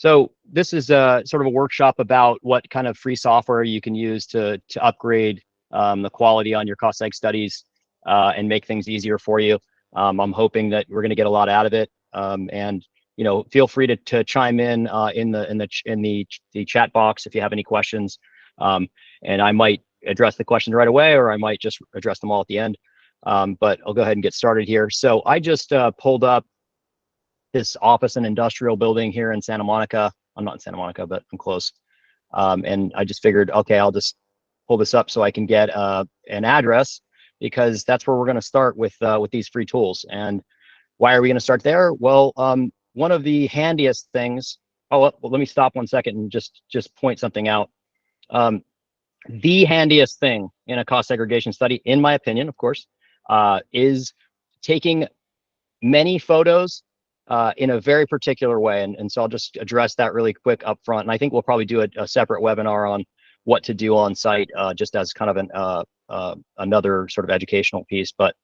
So this is a sort of a workshop about what kind of free software you can use to upgrade the quality on your cost seg studies and make things easier for you. I'm hoping that we're going to get a lot out of it. And feel free to chime in the chat box if you have any questions. And I might address the questions right away, or I might just address them all at the end. But I'll go ahead and get started here. So I just pulled up this office and industrial building here in Santa Monica. I'm not in Santa Monica, but I'm close. And I just figured, okay, I'll just pull this up so I can get an address, because that's where we're going to start with these free tools. And why are we going to start there? Well, one of the handiest things. Oh, well, let me stop 1 second and just point something out. The handiest thing in a cost segregation study, in my opinion, of course, is taking many photos in a very particular way. And so I'll just address that really quick up front. And I think we'll probably do a separate webinar on what to do on site, just as kind of another sort of educational piece. But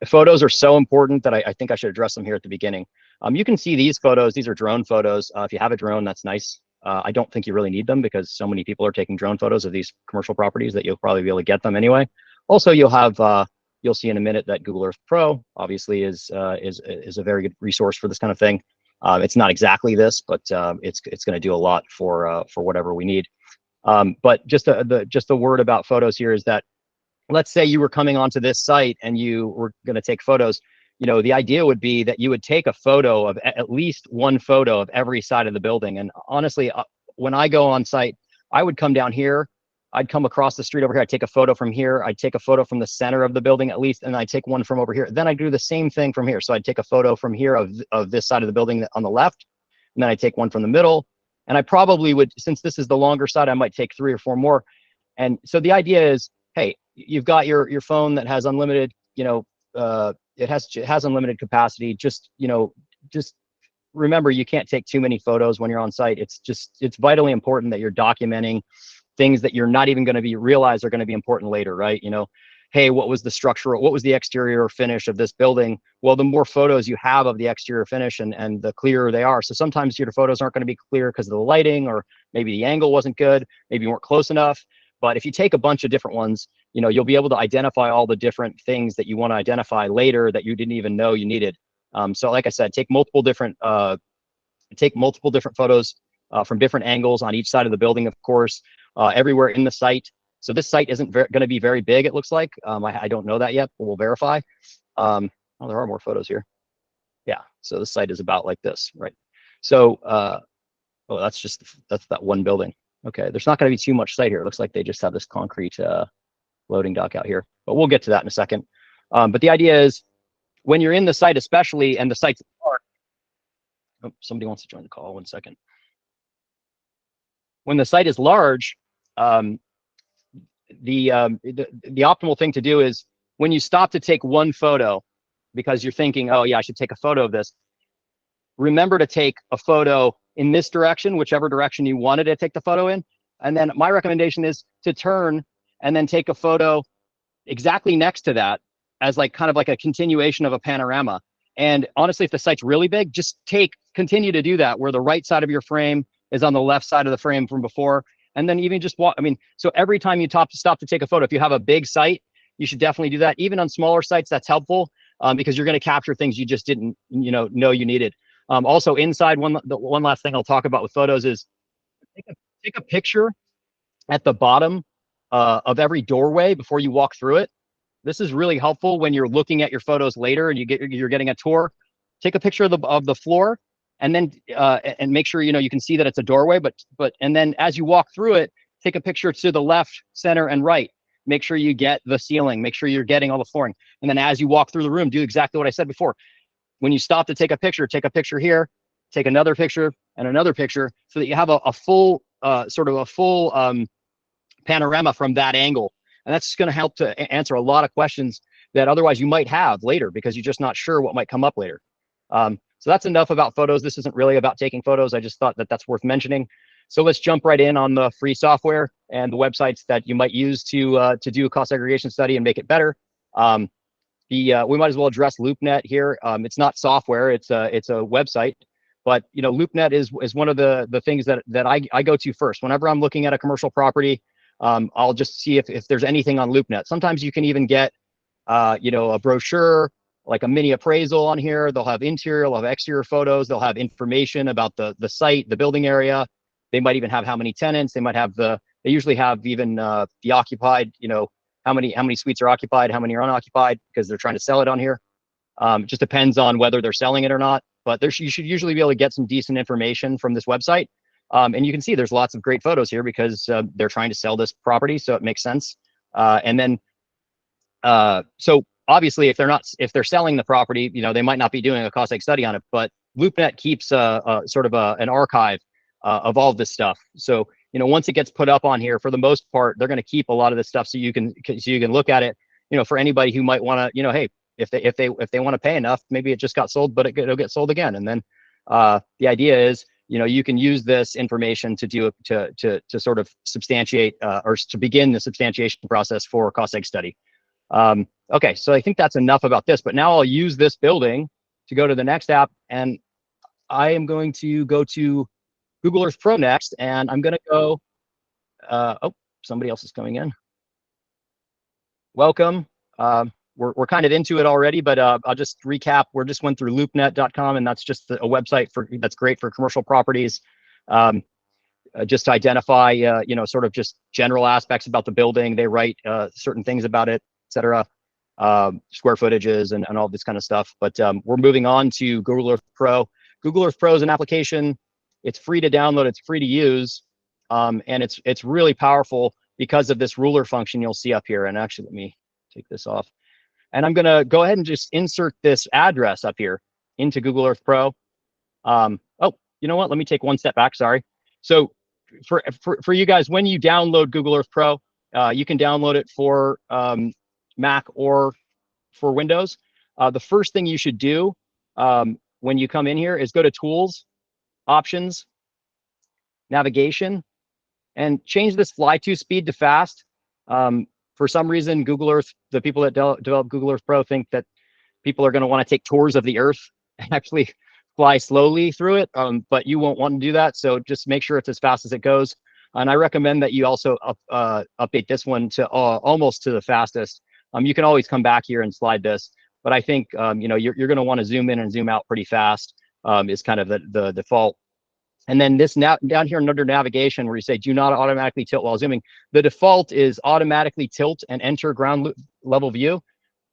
photos are so important that I think I should address them here at the beginning. You can see these photos. These are drone photos. If you have a drone, that's nice. I don't think you really need them, because so many people are taking drone photos of these commercial properties that you'll probably be able to get them anyway. Also, you'll see in a minute that Google Earth Pro obviously is a very good resource for this kind of thing. It's not exactly this, but it's going to do a lot for whatever we need. But just the word about photos here is that, let's say you were coming onto this site and you were going to take photos. The idea would be that you would take a photo of at least one photo of every side of the building. And honestly, when I go on site, I would come down here. I'd come across the street over here. I'd take a photo from here. I'd take a photo from the center of the building at least, and I'd take one from over here. Then I'd do the same thing from here. So I'd take a photo from here of this side of the building on the left, and then I'd take one from the middle. And I probably would, since this is the longer side, I might take 3 or 4 more. And so the idea is, hey, you've got your phone that has unlimited, it has unlimited capacity. Just remember, you can't take too many photos when you're on site. It's vitally important that you're documenting things that you're not even going to realize are going to be important later, right? Hey, what was the exterior finish of this building? Well, the more photos you have of the exterior finish and the clearer they are. So sometimes your photos aren't going to be clear because of the lighting, or maybe the angle wasn't good, maybe you weren't close enough. But if you take a bunch of different ones, you'll be able to identify all the different things that you want to identify later that you didn't even know you needed. So like I said, take multiple different photos from different angles on each side of the building, of course, everywhere in the site. So this site isn't going to be very big, it looks like. I don't know that yet, but we'll verify. Oh, there are more photos here. Yeah, so the site is about like this, right? So, that's that one building. Okay, there's not going to be too much site here. It looks like they just have this concrete loading dock out here, but we'll get to that in a second. But the idea is, when you're in the site, especially, and the site's dark. Oh, somebody wants to join the call. 1 second. When the site is large, the optimal thing to do is, when you stop to take one photo, because you're thinking, oh yeah, I should take a photo of this, remember to take a photo in this direction, whichever direction you wanted to take the photo in. And then my recommendation is to turn and then take a photo exactly next to that, as kind of like a continuation of a panorama. And honestly, if the site's really big, just continue to do that, where the right side of your frame is on the left side of the frame from before. And then even just walk. So every time you stop to take a photo, if you have a big site, you should definitely do that. Even on smaller sites, that's helpful, because you're going to capture things you just didn't know you needed. Also inside, the one last thing I'll talk about with photos is take a picture at the bottom of every doorway before you walk through it. This is really helpful when you're looking at your photos later and you're getting a tour. Take a picture of the floor, and then and make sure you can see that it's a doorway. And then as you walk through it, take a picture to the left, center, and right. Make sure you get the ceiling. Make sure you're getting all the flooring. And then as you walk through the room, do exactly what I said before. When you stop to take a picture here, take another picture and another picture, so that you have a full panorama from that angle. And that's going to help to answer a lot of questions that otherwise you might have later, because you're just not sure what might come up later. So that's enough about photos. This isn't really about taking photos. I just thought that that's worth mentioning. So let's jump right in on the free software and the websites that you might use to do a cost segregation study and make it better. We might as well address LoopNet here. It's not software. It's a website. But LoopNet is one of the things that I go to first whenever I'm looking at a commercial property. I'll just see if there's anything on LoopNet. Sometimes you can even get a brochure, like a mini appraisal on here. They'll have interior, they'll have exterior photos, they'll have information about the site, the building area. They might even have how many tenants. They might have they usually have even the occupied, how many suites are occupied, how many are unoccupied, because they're trying to sell it on here. It just depends on whether they're selling it or not. But you should usually be able to get some decent information from this website. And you can see there's lots of great photos here because they're trying to sell this property, so it makes sense. And then so obviously, if they're selling the property, they might not be doing a cost seg study on it, but LoopNet keeps sort of an archive of all of this stuff. So once it gets put up on here, for the most part, they're going to keep a lot of this stuff so you can look at it. For anybody who might want to, hey, if they want to pay enough, maybe it just got sold, but it'll get sold again. And then the idea is, you can use this information to sort of substantiate or to begin the substantiation process for a cost seg study. Okay, so I think that's enough about this, but now I'll use this building to go to the next app, and I am going to go to Google Earth Pro next, and I'm going to go, oh, somebody else is coming in. Welcome. We're kind of into it already, but I'll just recap. We just went through loopnet.com, and that's just a website that's great for commercial properties. Just to identify, sort of just general aspects about the building. They write certain things about it, etc. Square footages and all this kind of stuff. But we're moving on to Google Earth Pro. Google Earth Pro is an application. It's free to download. It's free to use, and it's really powerful because of this ruler function you'll see up here. And actually, let me take this off. And I'm going to go ahead and just insert this address up here into Google Earth Pro. Oh, you know what? Let me take one step back. Sorry. So for you guys, when you download Google Earth Pro, you can download it for Mac or for Windows. The first thing you should do when you come in here is go to Tools, Options, Navigation, and change this fly to speed to fast. For some reason, Google Earth, the people that develop Google Earth Pro think that people are going to want to take tours of the Earth and actually fly slowly through it, but you won't want to do that. So just make sure it's as fast as it goes. And I recommend that you also update this one to almost to the fastest. You can always come back here and slide this, but I think you're going to want to zoom in and zoom out pretty fast. Is kind of the default. And then this down here under navigation, where you say do not automatically tilt while zooming, the default is automatically tilt and enter ground level view.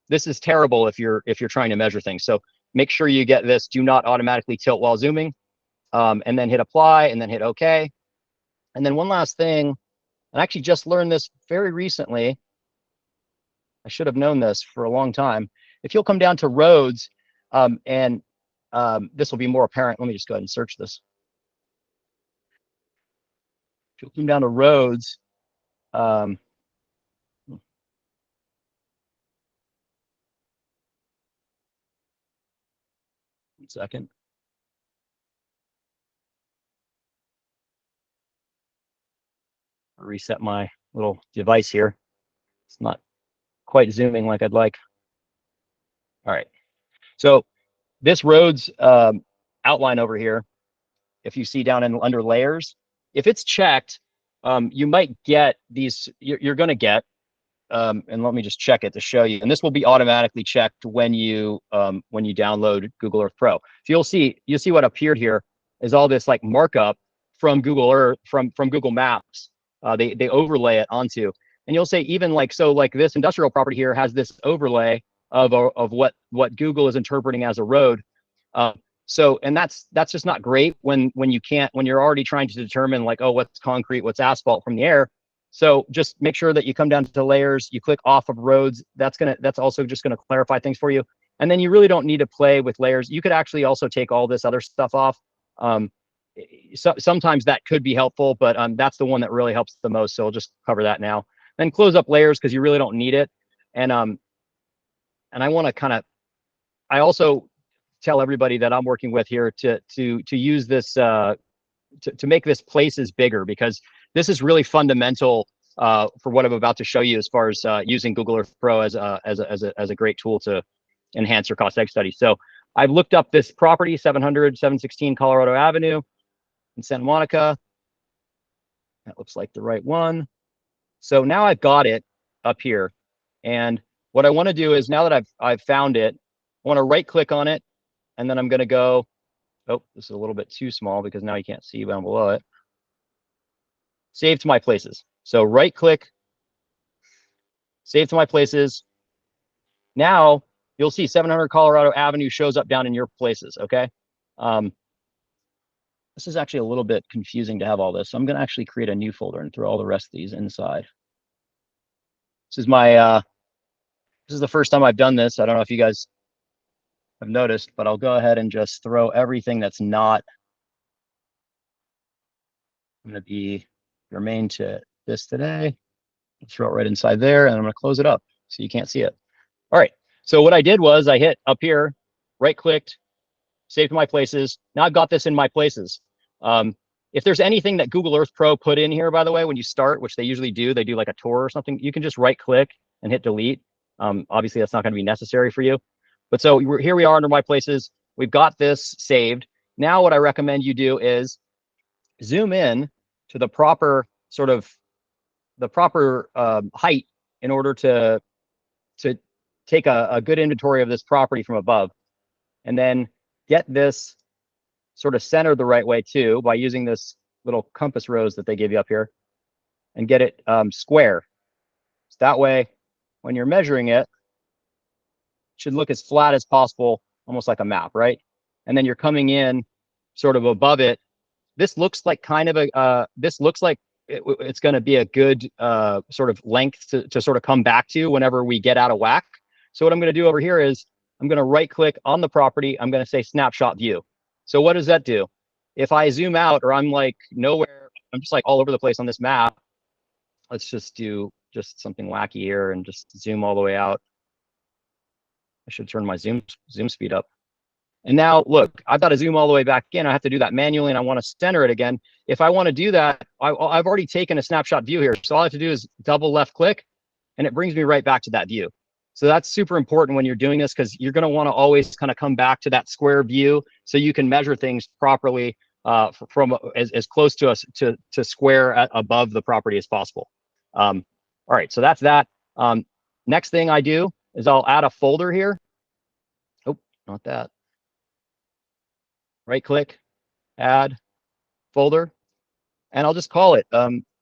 This is terrible if you're trying to measure things. So make sure you get this do not automatically tilt while zooming, and then hit apply and then hit OK. And then one last thing, I actually just learned this very recently. I should have known this for a long time. If you'll come down to roads, and this will be more apparent. Let me just go ahead and search this. If you'll come down to roads, one second. I'll reset my little device here. It's not quite zooming like I'd like. All right. So this roads outline over here, if you see down under layers, if it's checked, you might get these, you're going to get, and let me just check it to show you. And this will be automatically checked when you download Google Earth Pro. So you'll see what appeared here is all this like markup from Google Earth, from Google Maps. They overlay it onto, and you'll say even like, so like this industrial property here has this overlay of what Google is interpreting as a road. So, and that's just not great when you're already trying to determine like, oh, what's concrete, what's asphalt from the air. So just make sure that you come down to layers, you click off of roads. That's also just gonna clarify things for you. And then you really don't need to play with layers. You could actually also take all this other stuff off. Sometimes that could be helpful, but that's the one that really helps the most. So I'll just cover that now. Then close up layers because you really don't need it. And I want to I also tell everybody that I'm working with here to use this to make this places bigger, because this is really fundamental for what I'm about to show you as far as using Google Earth Pro as a great tool to enhance your cost seg study. So I've looked up this property, 716 Colorado Avenue in Santa Monica. That looks like the right one. So now I've got it up here. And what I want to do is, now that I've found it, I want to right click on it, and then I'm going to go, oh, this is a little bit too small because now you can't see down below it. Save to my places. So right click, save to my places. Now you'll see 700 Colorado Avenue shows up down in your places. Okay. This is actually a little bit confusing to have all this. So I'm going to actually create a new folder and throw all the rest of these inside. This is my, this is the first time I've done this. I don't know if you guys have noticed, but I'll go ahead and just throw everything that's not going to be germane to this today. I'll throw it right inside there, and I'm going to close it up so you can't see it. All right. So what I did was I hit up here, right clicked, save to my places. Now I've got this in my places. If there's anything that Google Earth Pro put in here, by the way, when you start, which they usually do, they do like a tour or something, you can just right click and hit delete. Obviously that's not going to be necessary for you. But so here we are under my places. We've got this saved. Now what I recommend you do is zoom in to the proper sort of height in order to take a good inventory of this property from above, and then get this sort of centered the right way too by using this little compass rose that they give you up here, and get it square. So that way, when you're measuring it, it should look as flat as possible, almost like a map, right? And then you're coming in sort of above it. This looks like kind of a, this looks like it's going to be a good sort of length to sort of come back to whenever we get out of whack. So what I'm going to do over here is I'm going to right click on the property. I'm going to say snapshot view. So what does that do? If I zoom out, or I'm like nowhere, I'm just like all over the place on this map. Let's just do just something wacky here and just zoom all the way out. I should turn my zoom speed up. And now look, I've got to zoom all the way back in. I have to do that manually, and I want to center it again. If I want to do that, I've already taken a snapshot view here. So all I have to do is double left click, and it brings me right back to that view. So that's super important when you're doing this, because you're going to want to always kind of come back to that square view so you can measure things properly from as close to us to square above the property as possible. All right, so that's that. Next thing I do is I'll add a folder here. Oh, not that. Right click, add folder, and I'll just call it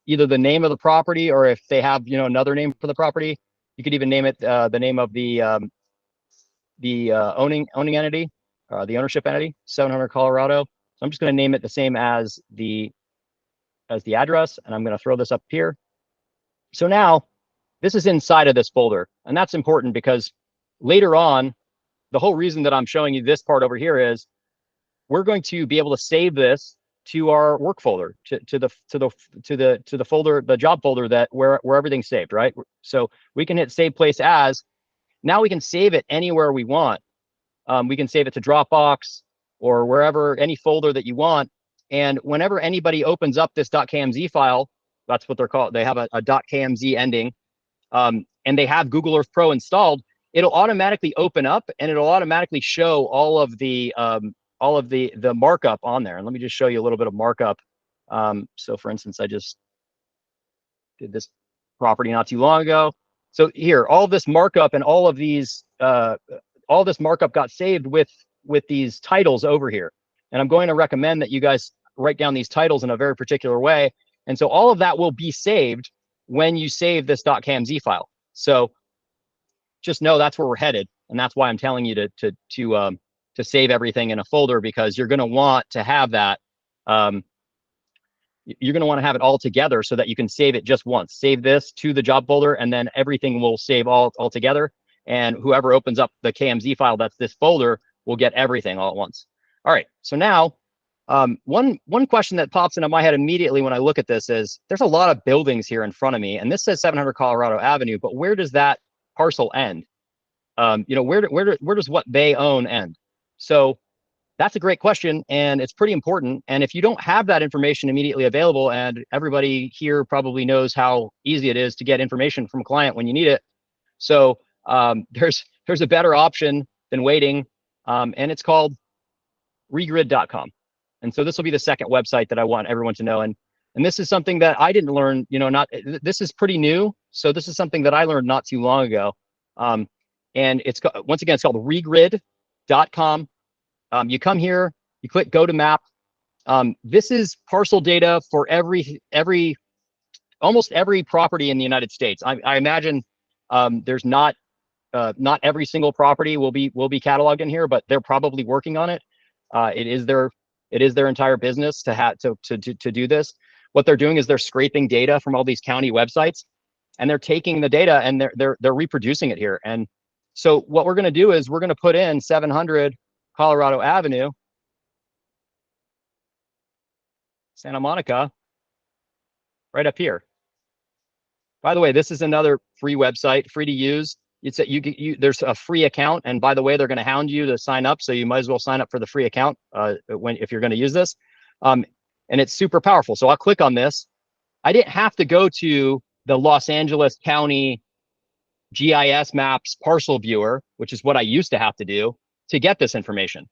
either the name of the property, or if they have another name for the property, you could even name it the name of the owning entity, the ownership entity, 700 Colorado. So I'm just going to name it the same as the address, and I'm going to throw this up here. So now this is inside of this folder, and that's important because later on, the whole reason that I'm showing you this part over here is we're going to be able to save this to our work folder, to the folder, the job folder that where everything's saved, right? So we can hit save place as. Now we can save it anywhere we want. We can save it to Dropbox or wherever, any folder that you want. And whenever anybody opens up this .kmz file, that's what they're called. They have a .kmz ending, and they have Google Earth Pro installed. It'll automatically open up, and it'll automatically show all of the markup on there. And let me just show you a little bit of markup. So for instance, I just did this property not too long ago. So here, all of this markup and all this markup got saved with these titles over here. And I'm going to recommend that you guys write down these titles in a very particular way. And so all of that will be saved when you save this .kmz file. So just know that's where we're headed. And that's why I'm telling you to save everything in a folder, because you're going to want to have that. You're going to want to have it all together so that you can save it just once. Save this to the job folder, and then everything will save all together. And whoever opens up the KMZ file that's this folder will get everything all at once. All right. So now, one question that pops into my head immediately when I look at this is, there's a lot of buildings here in front of me, and this says 700 Colorado Avenue, but where does that parcel end? Where does what they own end? So that's a great question, and it's pretty important. And if you don't have that information immediately available, and everybody here probably knows how easy it is to get information from a client when you need it. So there's a better option than waiting. and it's called regrid.com. And so this will be the second website that I want everyone to know. And this is something that I didn't learn, this is pretty new. So this is something that I learned not too long ago. And it's, once again, it's called regrid.com. You come here, you click go to map. This is parcel data for almost every property in the United States. I imagine there's not every single property will be cataloged in here, but they're probably working on it. It is their entire business to do this. What they're doing is they're scraping data from all these county websites, and they're taking the data and they're reproducing it here. And so what we're going to do is we're going to put in 700 Colorado Avenue, Santa Monica, right up here. By the way, this is another free website, free to use. It's that there's a free account, and by the way, they're going to hound you to sign up, so you might as well sign up for the free account if you're going to use this. And it's super powerful. So I'll click on this. I didn't have to go to the Los Angeles County GIS maps parcel viewer, which is what I used to have to do to get this information.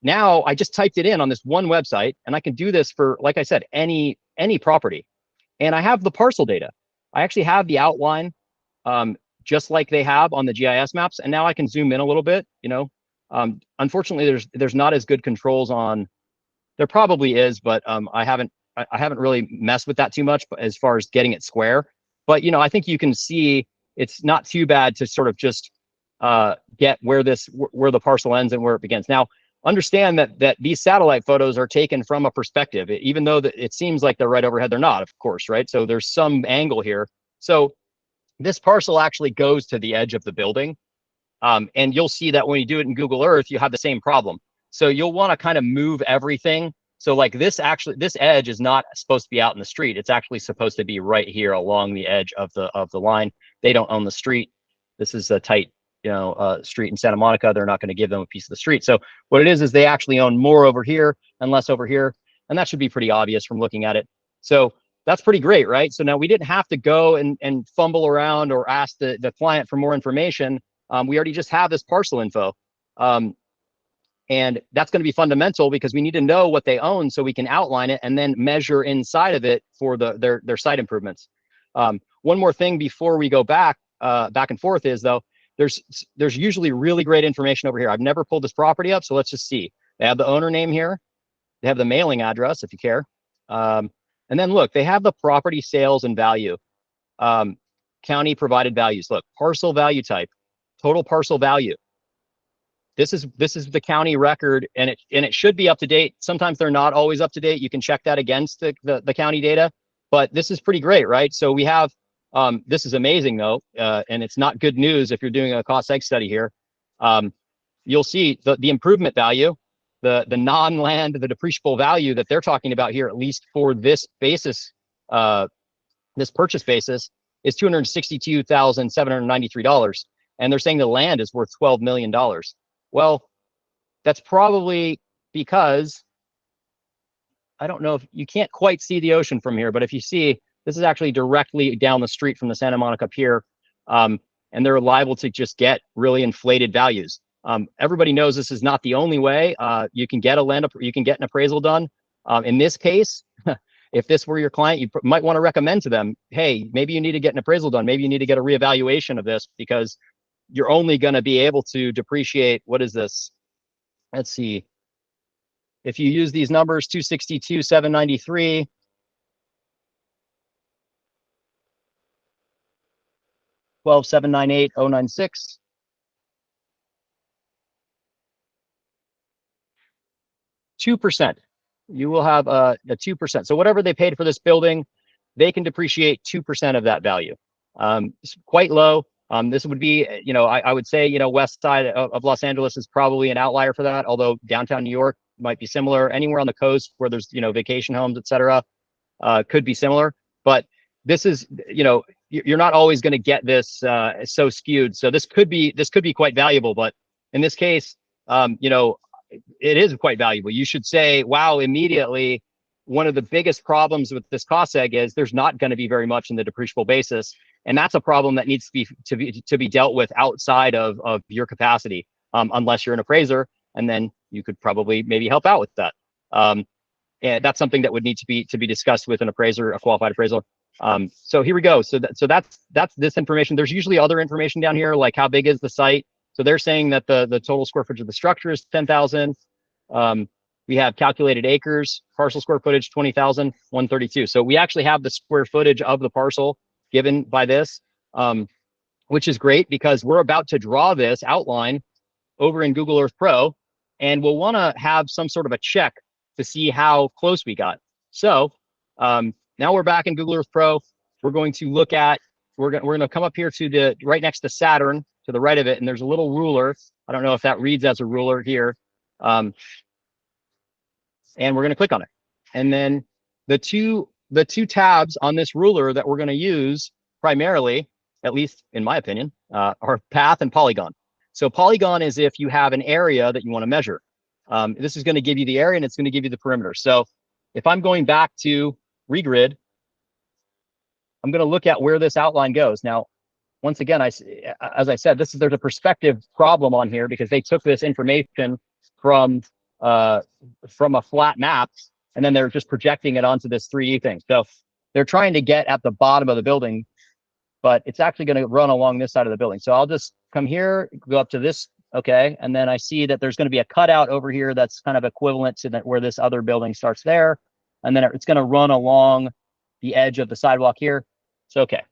Now I just typed it in on this one website, and I can do this for, like I said, any property. And I have the parcel data. I actually have the outline, just like they have on the GIS maps. And now I can zoom in a little bit. Unfortunately, there's not as good controls on. There probably is, but I haven't really messed with that too much as far as getting it square. But I think you can see it's not too bad to sort of just get where the parcel ends and where it begins. Now, understand that these satellite photos are taken from a perspective, even though it seems like they're right overhead, they're not, of course, right? So there's some angle here. So this parcel actually goes to the edge of the building. And you'll see that when you do it in Google Earth, you have the same problem. So you'll want to kind of move everything. So like this edge is not supposed to be out in the street. It's actually supposed to be right here along the edge of the line. They don't own the street. This is a tight street in Santa Monica. They're not going to give them a piece of the street. So what it is they actually own more over here and less over here. And that should be pretty obvious from looking at it. So that's pretty great, right? So now we didn't have to go and fumble around or ask the client for more information. We already just have this parcel info. And that's going to be fundamental because we need to know what they own so we can outline it and then measure inside of it for their site improvements. One more thing before we go back and forth is, though, there's usually really great information over here. I've never pulled this property up, so let's just see. They have the owner name here. They have the mailing address, if you care. And then look, they have the property sales and value, county provided values. Look, parcel value type, total parcel value. This is the county record, and it should be up to date. Sometimes they're not always up to date. You can check that against the county data, but this is pretty great, right? So we have, this is amazing though, and it's not good news if you're doing a cost seg study here. You'll see the improvement value, the non-land, the depreciable value that they're talking about here, at least for this basis, this purchase basis, is $262,793. And they're saying the land is worth $12 million. Well, that's probably because, I don't know if you can't quite see the ocean from here, but if you see, this is actually directly down the street from the Santa Monica Pier, and they're liable to just get really inflated values. Everybody knows this is not the only way. You can get an appraisal done. In this case, if this were your client, you might want to recommend to them, hey, maybe you need to get an appraisal done. Maybe you need to get a reevaluation of this because you're only going to be able to depreciate. What is this? Let's see. If you use these numbers, 262, 793, $12,798,096, 2%. You will have a 2%. So whatever they paid for this building, they can depreciate 2% of that value. It's quite low. This would be, I would say, west side of Los Angeles is probably an outlier for that, although downtown New York might be similar. Anywhere on the coast where there's, vacation homes, et cetera, could be similar. But this is, you're not always going to get this so skewed. So this could be quite valuable. But in this case, it is quite valuable. You should say, wow, immediately. One of the biggest problems with this cost seg is there's not going to be very much in the depreciable basis. And that's a problem that needs to be dealt with outside of your capacity. unless you're an appraiser, and then you could probably maybe help out with that. And that's something that would need to be discussed with an appraiser, a qualified appraiser. So here we go. So that's this information. There's usually other information down here, like how big is the site. So they're saying that the total square footage of the structure is 10,000. We have calculated acres, parcel square footage 20,132. So we actually have the square footage of the parcel given by this, which is great because we're about to draw this outline over in Google Earth Pro, and we'll want to have some sort of a check to see how close we got. So now we're back in Google Earth Pro. We're going to look at, we're going to come up here to the right next to Saturn, to the right of it, and there's a little ruler. I don't know if that reads as a ruler here. And we're going to click on it. And then the two tabs on this ruler that we're going to use primarily, at least in my opinion, are path and polygon. So polygon is if you have an area that you want to measure. This is going to give you the area and it's going to give you the perimeter. So if I'm going back to regrid, I'm going to look at where this outline goes. Now, once again, as I said, there's a perspective problem on here because they took this information from a flat map and then they're just projecting it onto this 3D thing. So they're trying to get at the bottom of the building, but it's actually going to run along this side of the building. So I'll just come here, go up to this, okay, and then I see that there's going to be a cutout over here that's kind of equivalent to where this other building starts there, and then it's going to run along the edge of the sidewalk here. So okay.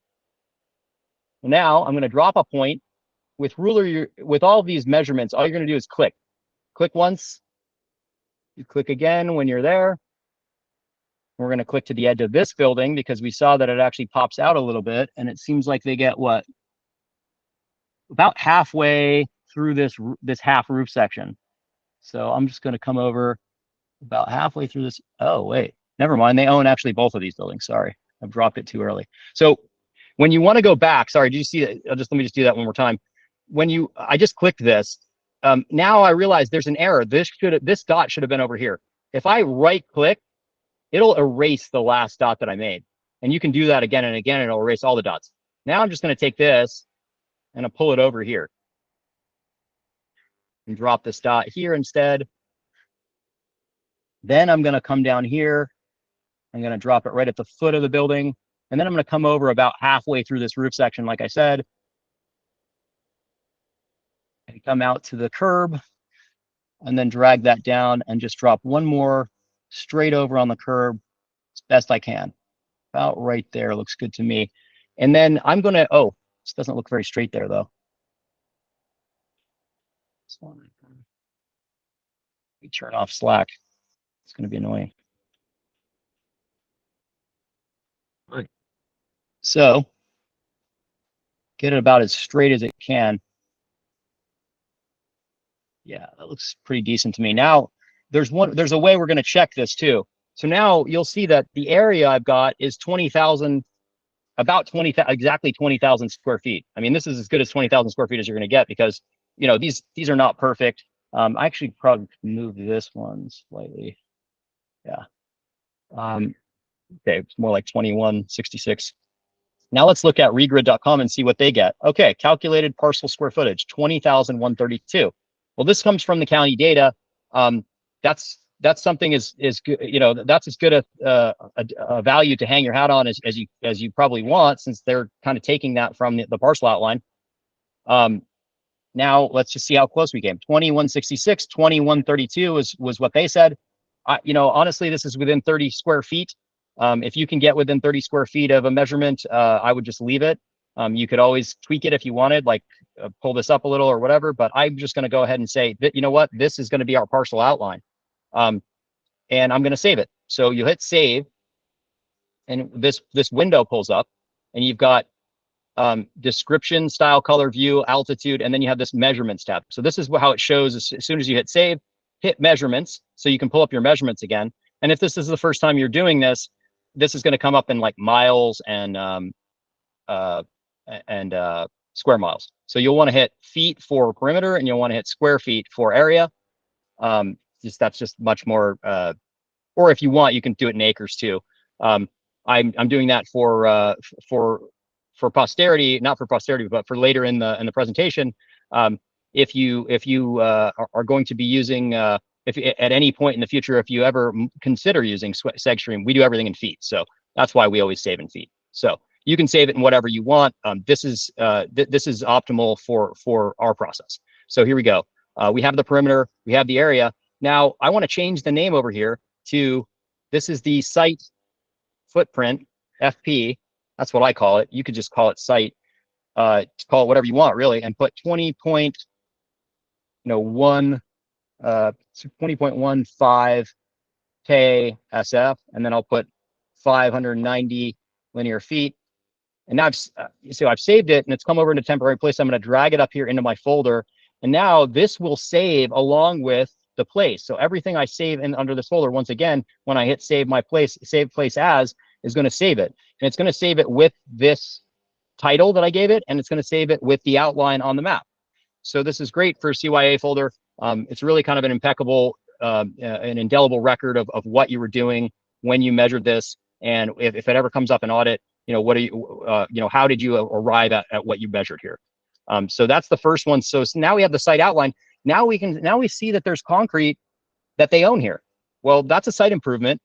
Now I'm going to drop a point with ruler. With all of these measurements, all you're going to do is click once, you click again when you're there. We're going to click to the edge of this building because we saw that it actually pops out a little bit, and it seems like they get what, about halfway through this half roof section. So I'm just going to come over about halfway through this. Oh wait, never mind. They own actually both of these buildings. Sorry, I've dropped it too early. So when you want to go back, sorry, do you see it? Let me just do that one more time. I just clicked this. Now I realize there's an error. This dot should have been over here. If I right click, it'll erase the last dot that I made. And you can do that again and again, and it'll erase all the dots. Now I'm just going to take this and I'll pull it over here and drop this dot here instead. Then I'm going to come down here. I'm going to drop it right at the foot of the building. And then I'm going to come over about halfway through this roof section, like I said, and come out to the curb and then drag that down and just drop one more straight over on the curb as best I can. About right there, looks good to me. And then I'm going to, oh, this doesn't look very straight there though. Let me turn off Slack. It's going to be annoying. Right. So get it about as straight as it can. Yeah, that looks pretty decent to me. Now, there's a way we're going to check this too. So now you'll see that the area I've got is 20,000, about 20, exactly 20,000 square feet. I mean, this is as good as 20,000 square feet as you're going to get because, you know, these are not perfect. I actually probably move this one slightly. Yeah. Okay, it's more like 2166. Now let's look at regrid.com and see what they get. Okay, calculated parcel square footage, 20,132. Well, this comes from the county data. That's something is good, you know, that's as good a value to hang your hat on as you probably want, since they're kind of taking that from the parcel outline. Now let's just see how close we came. 2166, 2132 was what they said. You know, honestly, this is within 30 square feet. If you can get within 30 square feet of a measurement, I would just leave it. You could always tweak it if you wanted, like pull this up a little or whatever, but I'm just going to go ahead and say that, you know what, this is going to be our parcel outline. And I'm going to save it. So you hit save and this window pulls up and you've got description, style, color, view, altitude, and then you have this measurements tab. So this is how it shows as soon as you hit save, hit measurements, so you can pull up your measurements again. And if this is the first time you're doing this, this is going to come up in like miles and square miles. So you'll want to hit feet for perimeter and you'll want to hit square feet for area. That's just much more, or if you want, you can do it in acres too. I'm doing that for posterity, not for posterity, but for later in the presentation. if you are going to be using, if at any point in the future, if you ever consider using SegStream, we do everything in feet. So that's why we always save in feet. So you can save it in whatever you want. This is optimal for our process. So here we go. We have the perimeter, we have the area. Now I want to change the name over here to, this is the site footprint, FP. That's what I call it. You could just call it site, call it whatever you want really, and put 20.1 20.15 KSF, and then I'll put 590 linear feet. And now I've saved it and it's come over into temporary place. I'm going to drag it up here into my folder. And now this will save along with the place. So everything I save in under this folder, once again, when I hit save place as, is going to save it. And it's going to save it with this title that I gave it, and it's going to save it with the outline on the map. So this is great for CYA folder. It's really kind of an impeccable, an indelible record of what you were doing when you measured this. And if it ever comes up in audit, what are you, how did you arrive at what you measured here? So that's the first one. So now we have the site outline. Now we see that there's concrete that they own here. Well, that's a site improvement.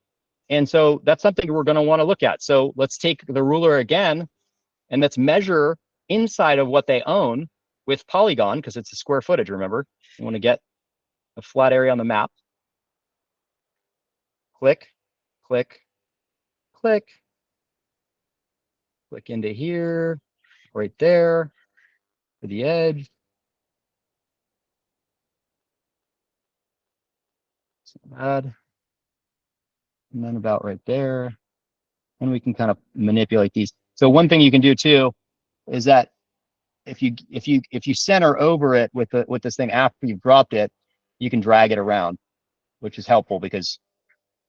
And so that's something we're going to want to look at. So let's take the ruler again, and let's measure inside of what they own with polygon, because it's a square footage, remember? You want to get a flat area on the map. Click, click, click. Click into here, right there, for the edge. It's not bad. And then about right there. And we can kind of manipulate these. So one thing you can do too is that if you center over it with this thing after you've dropped it, you can drag it around, which is helpful because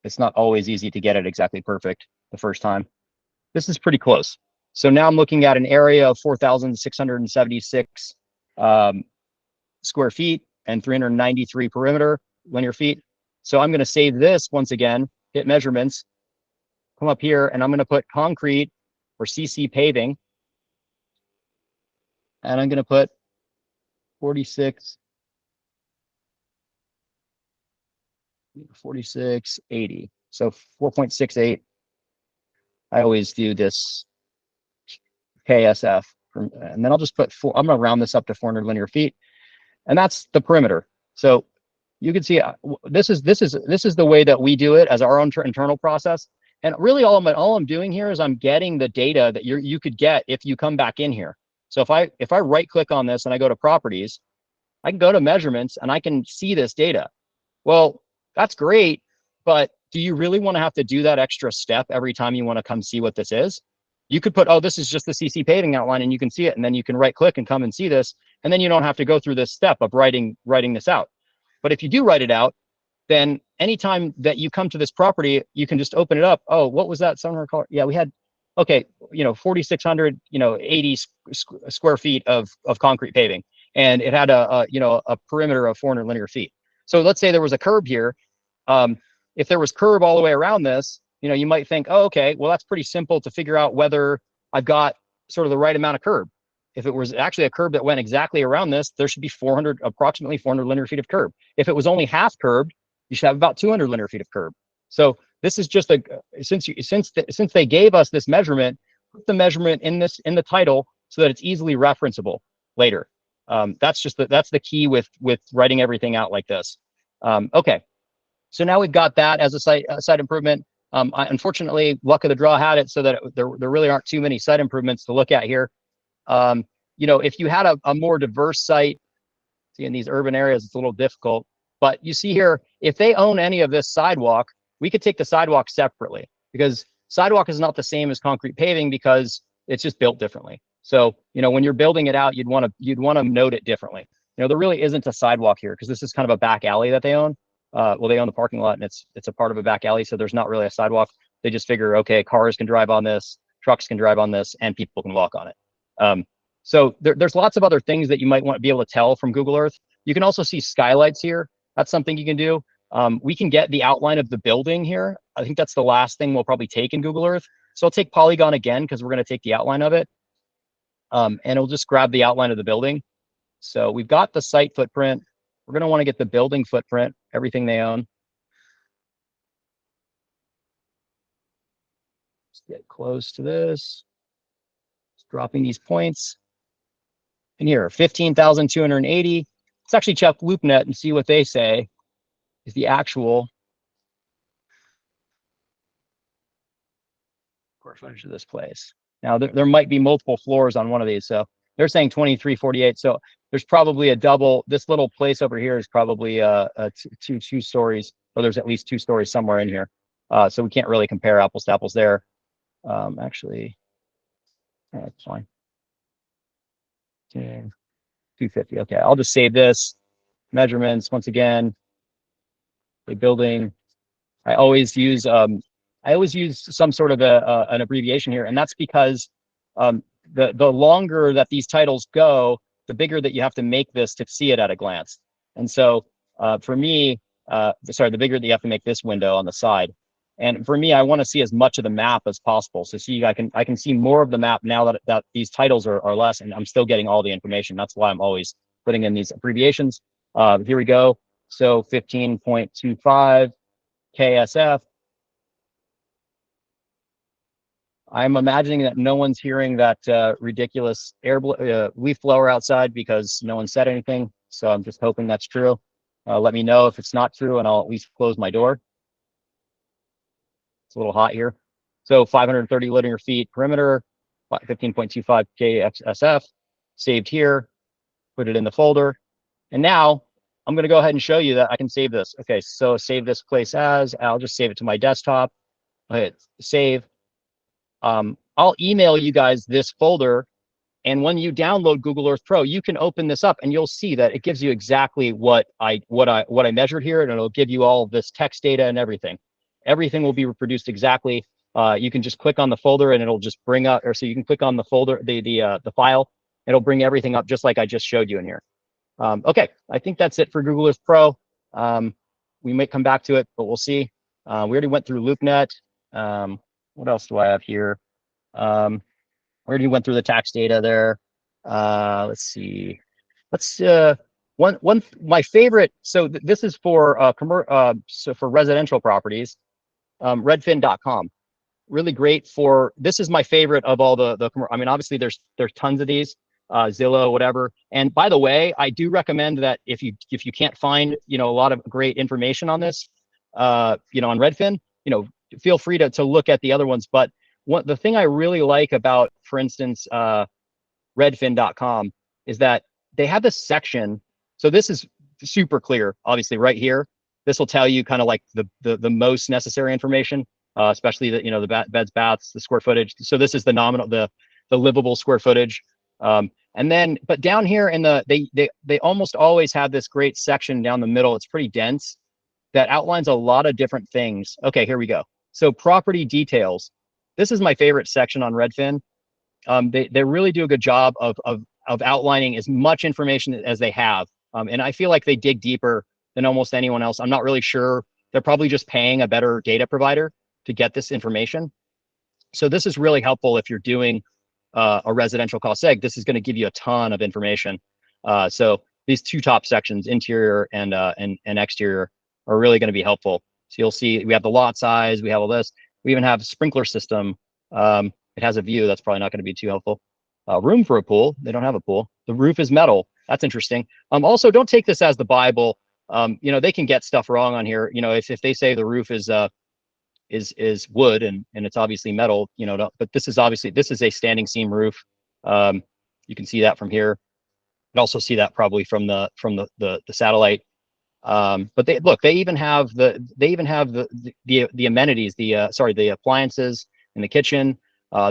it's not always easy to get it exactly perfect the first time. This is pretty close. So now I'm looking at an area of 4,676 square feet and 393 perimeter linear feet. So I'm going to save this once again, hit measurements, come up here, and I'm going to put concrete or CC paving. And I'm going to put 4680. So 4.68. I always do this KSF, and then I'll just put I'm going to round this up to 400 linear feet, and that's the perimeter. So you can see this is the way that we do it as our own internal process. And really, all I'm doing here is I'm getting the data that you could get if you come back in here. So if I right click on this and I go to properties, I can go to measurements and I can see this data. Well, that's great, but do you really want to have to do that extra step every time you want to come see what this is? You could put, oh, this is just the CC paving outline, and you can see it, and then you can right click and come and see this, and then you don't have to go through this step of writing this out. But if you do write it out, then anytime that you come to this property, you can just open it up. Oh, what was that summer color? Yeah, we had, okay, 4,680 square feet of concrete paving, and it had a perimeter of 400 linear feet. So let's say there was a curb here. If there was curb all the way around this, you might think, oh, okay, well, that's pretty simple to figure out whether I've got sort of the right amount of curb. If it was actually a curb that went exactly around this, there should be approximately 400 linear feet of curb. If it was only half curbed, you should have about 200 linear feet of curb. So this is just since they gave us this measurement, put the measurement in the title so that it's easily referenceable later. That's the key with writing everything out like this. Okay, so now we've got that as a site improvement. Unfortunately, luck of the draw had it so that there really aren't too many site improvements to look at here. If you had a more diverse site, see, in these urban areas, it's a little difficult. But you see here, if they own any of this sidewalk, we could take the sidewalk separately, because sidewalk is not the same as concrete paving because it's just built differently. So, when you're building it out, you'd want to note it differently. There really isn't a sidewalk here because this is kind of a back alley that they own. Well, they own the parking lot, and it's a part of a back alley, so there's not really a sidewalk. They just figure, okay, cars can drive on this, trucks can drive on this, and people can walk on it. So there's lots of other things that you might want to be able to tell from Google Earth. You can also see skylights here. That's something you can do. We can get the outline of the building here. I think that's the last thing we'll probably take in Google Earth. So I'll take polygon again because we're going to take the outline of it. And it'll just grab the outline of the building. So we've got the site footprint. We're going to want to get the building footprint, everything they own. Let's get close to this. Just dropping these points. And here, 15,280. Let's actually check LoopNet and see what they say is the actual square footage of this place. Now, there might be multiple floors on one of these. So they're saying 2348. So there's probably a double. This little place over here is probably two stories, or there's at least 2 stories somewhere in here. So we can't really compare apples to apples there. Actually, that's fine. 250. Okay, I'll just save this. Measurements, once again, a building. I always use some sort of an abbreviation here, and that's because the longer that these titles go, the bigger that you have to make this to see it at a glance. And so for me, the bigger that you have to make this window on the side. And for me, I want to see as much of the map as possible. So see, I can see more of the map now that these titles are less, and I'm still getting all the information. That's why I'm always putting in these abbreviations. Here we go. So 15.25 KSF. I'm imagining that no one's hearing that ridiculous leaf blower outside because no one said anything. So I'm just hoping that's true. Let me know if it's not true, and I'll at least close my door. It's a little hot here. So 530 linear feet perimeter, 15.25 KSF, saved here, put it in the folder. And now I'm going to go ahead and show you that I can save this. Okay, so save this place as, I'll just save it to my desktop. I'll hit save. I'll email you guys this folder, and when you download Google Earth Pro, you can open this up and you'll see that it gives you exactly what I measured here, and it'll give you all of this text data and everything. Everything will be reproduced exactly. You can just click on the folder and it'll just bring up, or so you can click on the folder, the file, it'll bring everything up just like I just showed you in here. Okay, I think that's it for Google Earth Pro. We might come back to it, but we'll see. We already went through LoopNet. What else do I have here? We already went through the tax data there. Let's see. Let's my favorite. So this is for for residential properties. Redfin.com. Really great for. This is my favorite of all the. I mean, obviously there's tons of these. Zillow, whatever. And by the way, I do recommend that if you can't find a lot of great information on this, on Redfin, feel free to look at the other ones. But the thing I really like about, for instance, redfin.com is that they have this section. So this is super clear, obviously right here. This will tell you kind of like the most necessary information, especially the beds, baths, the square footage. So this is the nominal, the livable square footage. And then, but down here in they almost always have this great section down the middle. It's pretty dense, that outlines a lot of different things. Okay, here we go. So property details. This is my favorite section on Redfin. They really do a good job of outlining as much information as they have. And I feel like they dig deeper than almost anyone else. I'm not really sure. They're probably just paying a better data provider to get this information. So this is really helpful if you're doing a residential cost seg. This is going to give you a ton of information. So these 2 top sections, interior and exterior, are really going to be helpful. So you'll see we have the lot size, we have all this. We even have a sprinkler system. It has a view. That's probably not going to be too helpful. Room for a pool. They don't have a pool. The roof is metal. That's interesting. Also, don't take this as the Bible. They can get stuff wrong on here. If they say the roof is wood and it's obviously metal, but this is a standing seam roof. You can see that from here. You can also see that probably from the satellite. But they even have the amenities, the appliances in the kitchen.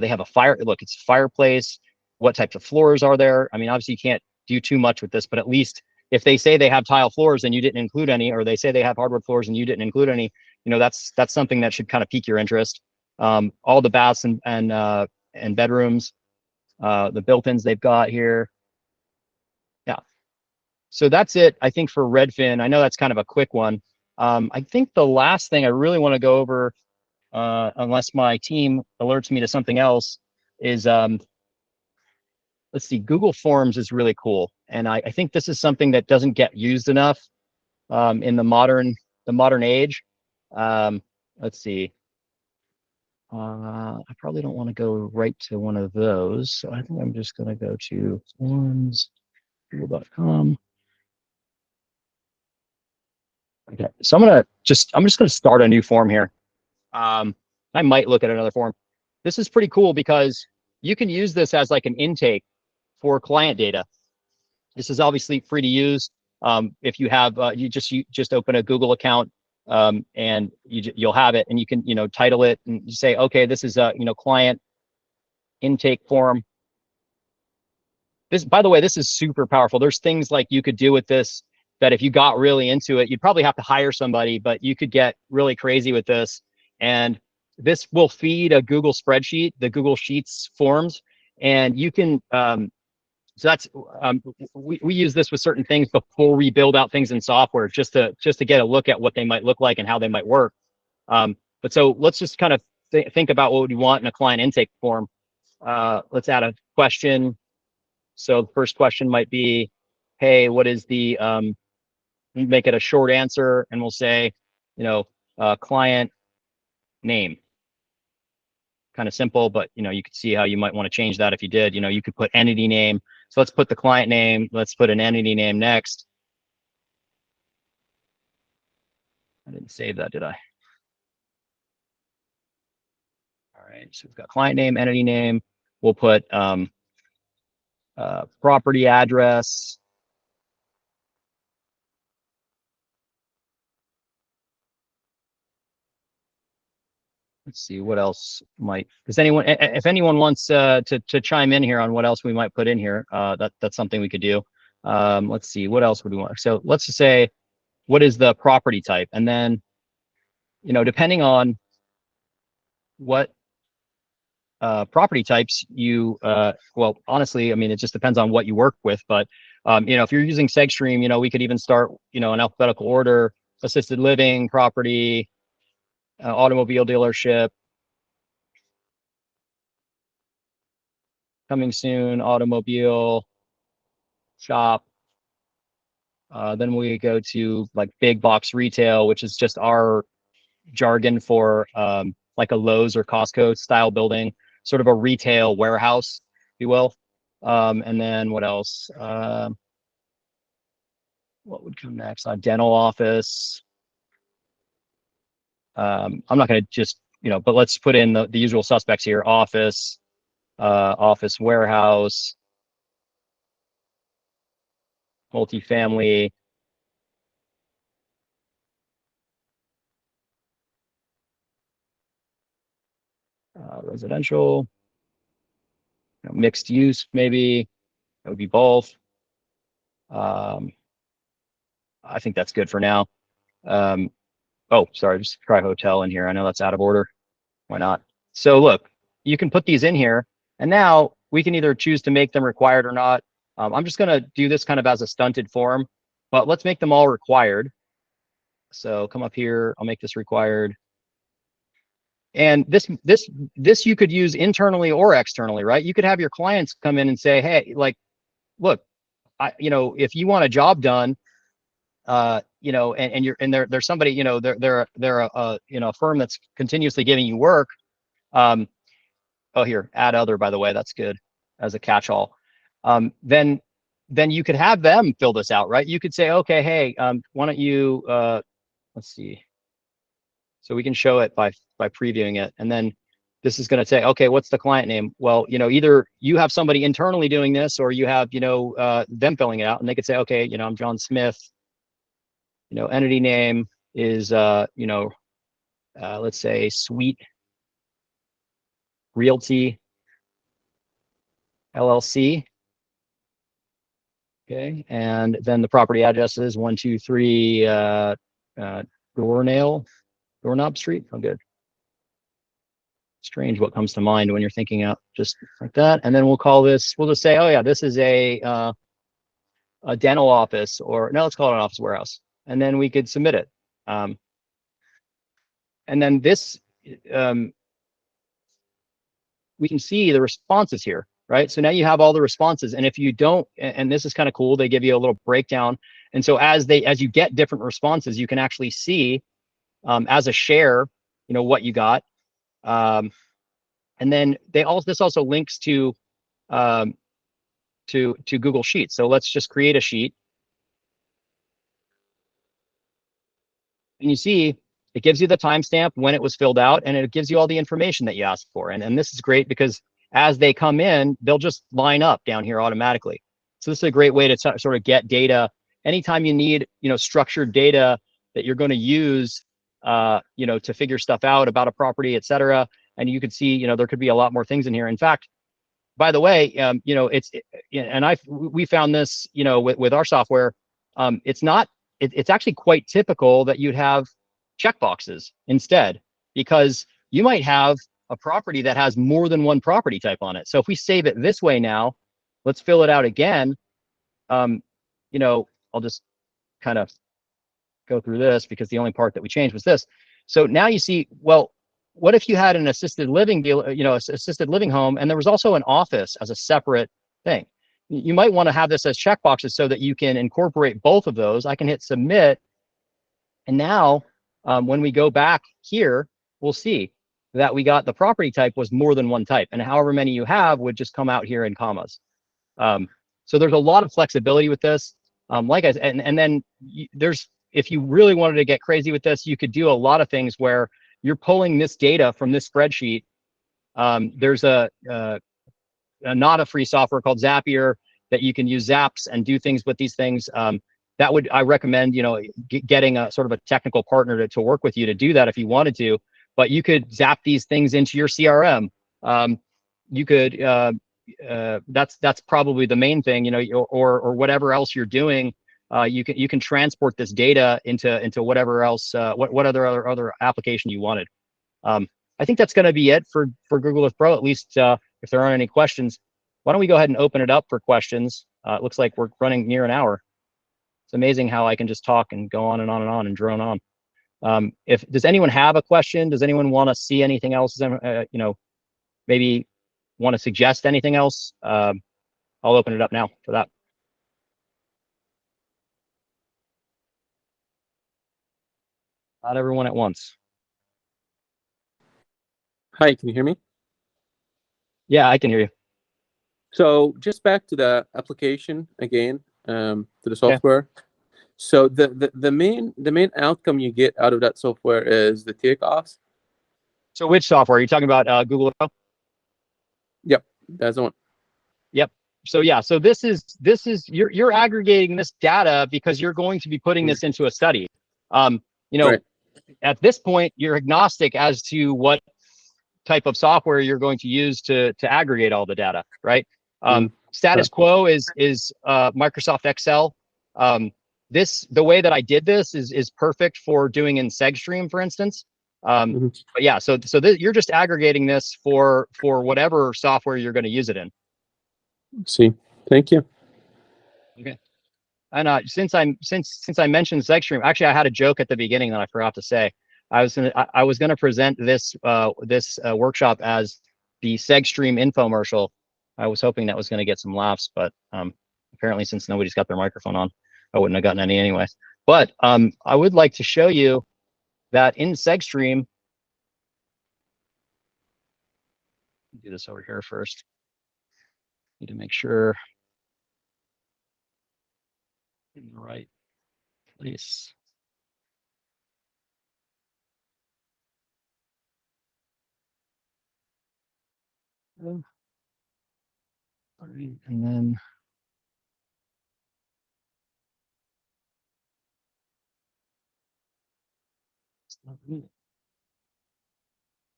They have a fire. Look, it's a fireplace. What types of floors are there? I mean, obviously you can't do too much with this, but at least if they say they have tile floors and you didn't include any, or they say they have hardwood floors and you didn't include any, that's something that should kind of pique your interest. All the baths and bedrooms, the built-ins they've got here. Yeah. So that's it, I think, for Redfin. I know that's kind of a quick one. I think the last thing I really want to go over, unless my team alerts me to something else, is let's see, Google Forms is really cool. And I think this is something that doesn't get used enough in the modern age. Let's see. I probably don't want to go right to one of those. So I think I'm just going to go to forms, google.com. Okay. So I'm just going to start a new form here. I might look at another form. This is pretty cool because you can use this as like an intake for client data. This is obviously free to use. If you have, you just open a Google account and you'll have it, and you can title it and you say, okay, this is a client intake form. This, by the way, this is super powerful. There's things like you could do with this that if you got really into it, you'd probably have to hire somebody, but you could get really crazy with this. And this will feed a Google spreadsheet, the Google Sheets forms, and you can so that's we use this with certain things before we build out things in software, just to get a look at what they might look like and how they might work. But so let's just kind of think about what we want in a client intake form. Let's add a question. So the first question might be, hey, what is the make it a short answer, and we'll say, client name. Kind of simple, but you could see how you might want to change that if you did. You could put entity name. So let's put the client name. Let's put an entity name next. I didn't save that, did I? All right, so we've got client name, entity name. We'll put property address. Let's see what else might. Does anyone, if anyone wants to chime in here on what else we might put in here, that's something we could do. Let's see, what else would we want? So let's just say, what is the property type? And then, depending on what property types you, well, honestly, I mean, it just depends on what you work with. But, if you're using SegStream, we could even start, in alphabetical order: assisted living, property, automobile dealership, coming soon, automobile, shop. Then we go to like big box retail, which is just our jargon for like a Lowe's or Costco style building, sort of a retail warehouse, if you will. And then what else? What would come next? Dental office. I'm not going to just, but let's put in the usual suspects here: office, office warehouse, multifamily, residential, mixed use, maybe. That would be both. I think that's good for now. Oh, sorry, just try hotel in here. I know that's out of order. Why not? So look, you can put these in here, and now we can either choose to make them required or not. I'm just going to do this kind of as a stunted form, but let's make them all required. So come up here. I'll make this required. And this you could use internally or externally, right? You could have your clients come in and say, hey, like, look, if you want a job done, and there's somebody, they're a firm that's continuously giving you work. Oh, here, add other, by the way, that's good as a catch-all. Then you could have them fill this out, right? You could say, okay, hey, why don't you, let's see. So we can show it by previewing it. And then this is going to say, okay, what's the client name? Well, either you have somebody internally doing this, or you have, them filling it out, and they could say, okay, I'm John Smith. Entity name is, let's say Sweet Realty LLC. Okay, and then the property address is 123 Doorknob Street. Oh, good. Strange what comes to mind when you're thinking out just like that. And then we'll call this. We'll just say, oh yeah, this is a dental office, or no, let's call it an office warehouse. And then we could submit it. And then this, we can see the responses here. right? So now you have all the responses. And if you don't, and this is kind of cool, they give you a little breakdown. And so as you get different responses, you can actually see as a share, what you got. And then this also links to Google Sheets. So let's just create a sheet. And you see, it gives you the timestamp when it was filled out, and it gives you all the information that you asked for. And this is great because as they come in, they'll just line up down here automatically. So this is a great way to sort of get data. Anytime you need, structured data that you're going to use, to figure stuff out about a property, et cetera. And you could see, there could be a lot more things in here. In fact, by the way, we found this, with our software, it's actually quite typical that you'd have checkboxes instead, because you might have a property that has more than one property type on it. So if we save it this way now, let's fill it out again. I'll just kind of go through this because the only part that we changed was this. So now you see, well, what if you had an assisted living deal, assisted living home, and there was also an office as a separate thing? You might want to have this as checkboxes so that you can incorporate both of those. I can hit submit. And now when we go back here, we'll see that we got the property type was more than one type, and however many you have would just come out here in commas. So there's a lot of flexibility with this. Like I said, and then if you really wanted to get crazy with this, you could do a lot of things where you're pulling this data from this spreadsheet. There's a not a free software called Zapier that you can use Zaps and do things with these things. I recommend, getting a sort of a technical partner to work with you to do that if you wanted to. But you could zap these things into your CRM. You could that's probably the main thing, or whatever else you're doing. You can transport this data into whatever else, what other application you wanted. I think that's going to be it for Google Earth Pro, at least if there aren't any questions. Why don't we go ahead and open it up for questions? It looks like we're running near an hour. It's amazing how I can just talk and go on and on and on and drone on. Does anyone have a question? Does anyone want to see anything else? Maybe want to suggest anything else? I'll open it up now for that. Not everyone at once. Hi, can you hear me? Yeah, I can hear you. So just back to the application again, to the software. Yeah. So the main outcome you get out of that software is the takeoffs. So which software are you talking about? Google Earth? Yep, that's the one. Yep. So yeah, so this is you're aggregating this data because you're going to be putting this into a study. Right. At this point, you're agnostic as to what type of software you're going to use to aggregate all the data, right? Status quo is Microsoft Excel. The way that I did this is perfect for doing in SegStream, for instance. But yeah, so you're just aggregating this for whatever software you're going to use it in. See, thank you. Okay. And since I mentioned SegStream, actually I had a joke at the beginning that I forgot to say. I was gonna present this workshop as the SegStream infomercial. I was hoping that was gonna get some laughs, but apparently since nobody's got their microphone on, I wouldn't have gotten any anyway. But I would like to show you that in SegStream, do this over here first. Need to make sure in the right place. And then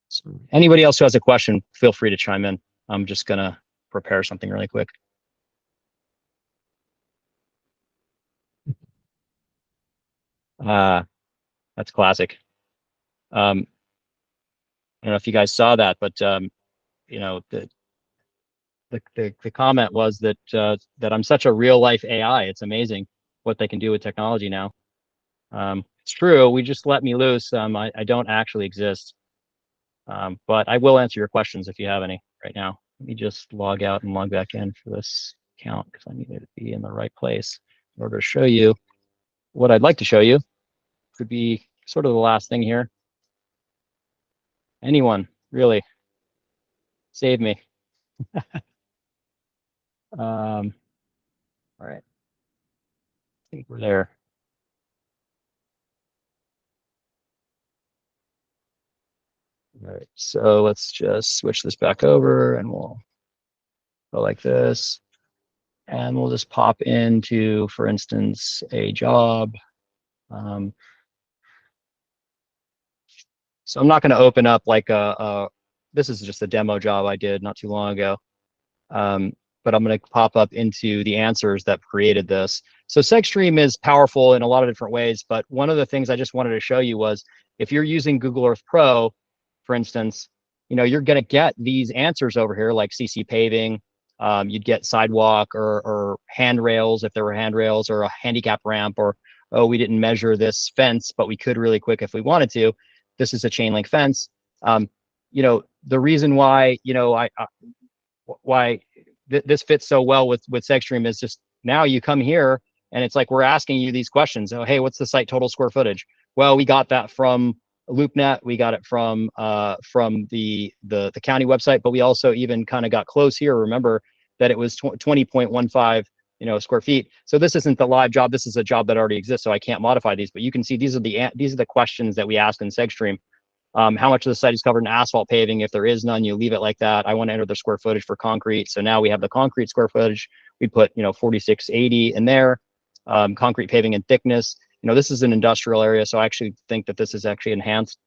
so anybody else who has a question, feel free to chime in. I'm just gonna prepare something really quick. That's classic. I don't know if you guys saw that, but the comment was that that I'm such a real life AI. It's amazing what they can do with technology now. It's true. We just let me loose. I don't actually exist, but I will answer your questions if you have any right now. Let me just log out and log back in for this account because I need it to be in the right place in order to show you what I'd like to show you. Could be sort of the last thing here. Anyone, really, save me. All right, I think we're there. All right, so let's just switch this back over and we'll go like this. And we'll just pop into, for instance, a job. So I'm not going to open up like this is just a demo job I did not too long ago. Um, but I'm going to pop up into the answers that created this. So SegStream is powerful in a lot of different ways, but one of the things I just wanted to show you was if you're using Google Earth Pro, for instance, you're going to get these answers over here like CC paving. You'd get sidewalk or handrails if there were handrails, or a handicap ramp, or, oh, we didn't measure this fence, but we could really quick if we wanted to. This is a chain link fence. The reason why, why this fits so well with SegStream is just now you come here and it's like we're asking you these questions. Oh, hey, what's the site total square footage? Well, we got that from LoopNet. We got it from the county website, but we also even kind of got close here. Remember that it was 20.15 square feet. So this isn't the live job. This is a job that already exists. So I can't modify these, but you can see these are the questions that we ask in SegStream. How much of the site is covered in asphalt paving? If there is none, you leave it like that. I want to enter the square footage for concrete. So now we have the concrete square footage. We put 4680 in there. Concrete paving and thickness. This is an industrial area, so I actually think that this is actually enhanced,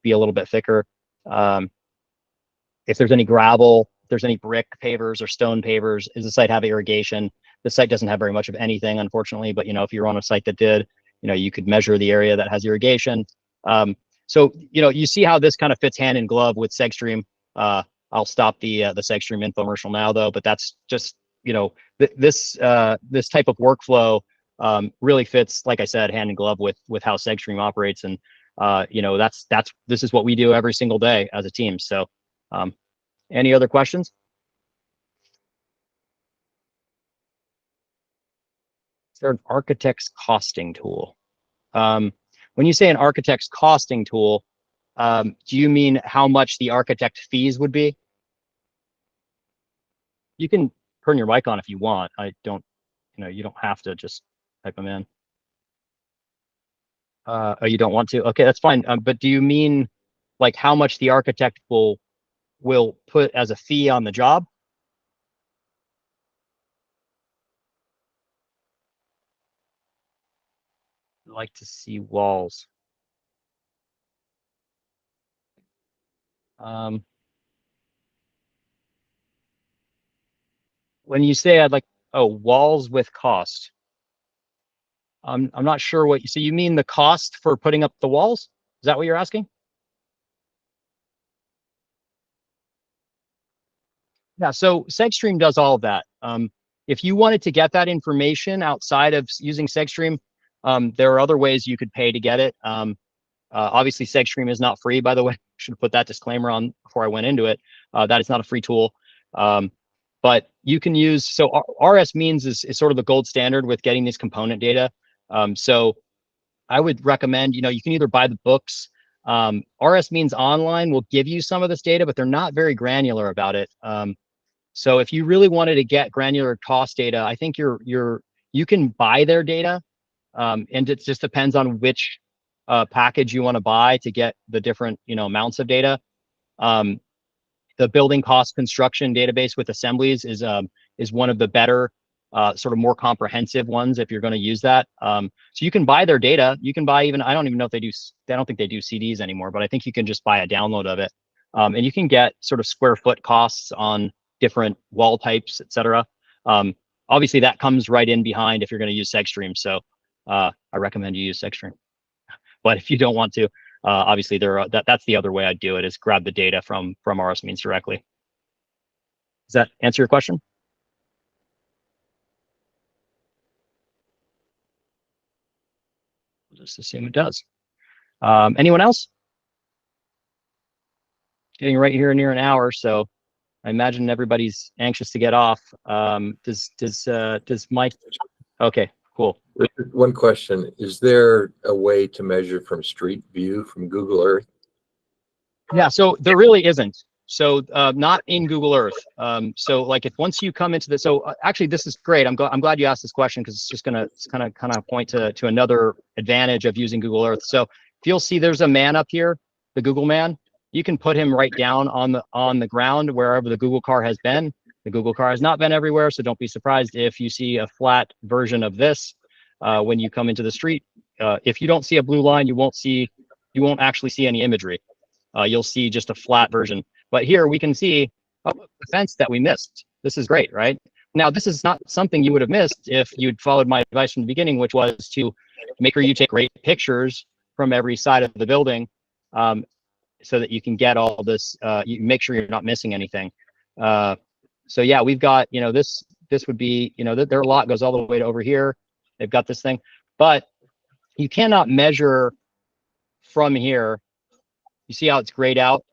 be a little bit thicker. If there's any gravel, if there's any brick pavers or stone pavers, does the site have irrigation? The site doesn't have very much of anything, unfortunately, but if you're on a site that did, you could measure the area that has irrigation. So you see how this kind of fits hand in glove with SegStream. I'll stop the SegStream infomercial now, though. But that's just this type of workflow really fits, like I said, hand in glove with how SegStream operates, and this is what we do every single day as a team. So, any other questions? Is there an architect's costing tool? When you say an architect's costing tool, do you mean how much the architect fees would be? You can turn your mic on if you want. I don't, you don't have to just type them in. Oh, you don't want to? Okay, that's fine. But do you mean like how much the architect will put as a fee on the job? I'd like to see walls. When you say I'd like, oh, walls with cost. I'm not sure what you, so you mean the cost for putting up the walls? Is that what you're asking? Yeah, so SegStream does all of that. If you wanted to get that information outside of using SegStream, there are other ways you could pay to get it. Obviously, SegStream is not free, by the way. Should have put that disclaimer on before I went into it. That is not a free tool. But you can use, so RS means is sort of the gold standard with getting this component data. So I would recommend, you can either buy the books. RS means online will give you some of this data, but they're not very granular about it. So if you really wanted to get granular cost data, I think you can buy their data, and it just depends on which package you want to buy to get the different amounts of data. The building cost construction database with assemblies is one of the better, sort of more comprehensive ones if you're going to use that. So you can buy their data. You can buy even, I don't even know if they do, I don't think they do CDs anymore, but I think you can just buy a download of it. And you can get sort of square foot costs on different wall types, etc. Obviously that comes right in behind if you're going to use SegStream. So I recommend you use SegStream. But if you don't want to, obviously that's the other way I'd do it, is grab the data from RS Means directly. Does that answer your question? We'll just assume it does. Anyone else? Getting right here near an hour, so I imagine everybody's anxious to get off. Does Mike? Okay, cool. One question: is there a way to measure from street view from Google Earth? Yeah, so there really isn't. So not in Google Earth. So like if once you come into the, so actually this is great. I'm glad you asked this question because it's just gonna kind of point to another advantage of using Google Earth. So if you'll see there's a man up here, the Google man. You can put him right down on the ground wherever the Google car has been. The Google car has not been everywhere, so don't be surprised if you see a flat version of this when you come into the street. If you don't see a blue line, you won't actually see any imagery. You'll see just a flat version. But here we can see the fence that we missed. This is great, right? Now, this is not something you would have missed if you'd followed my advice from the beginning, which was to make sure you take great pictures from every side of the building so that you can get all this, you make sure you're not missing anything. So yeah, we've got, this would be, their lot goes all the way to over here. They've got this thing, but you cannot measure from here. You see how it's grayed out?